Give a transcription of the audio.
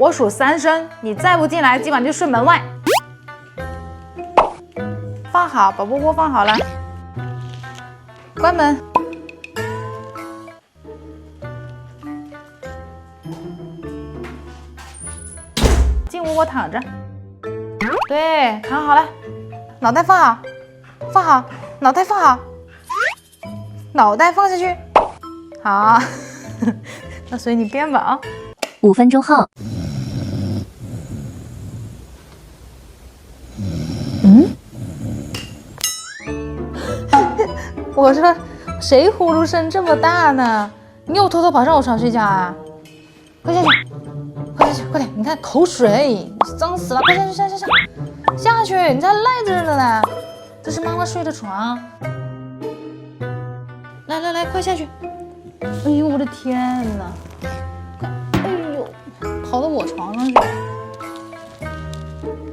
我数3声，你再不进来，今晚就睡门外。放好，把窝窝放好了，关门。进窝窝躺着。对，躺好了，脑袋放好，放好，脑袋放好，脑袋放下去。好，那随你编吧啊。5分钟后。我说谁呼噜声这么大呢？你又偷偷跑上我床睡觉啊？快下去，快下去，快点！你看口水，脏死了！快下去，下去！你这还赖着呢。这是妈妈睡的床。来，快下去！哎呦，我的天哪！哎呦，跑到我床上去了。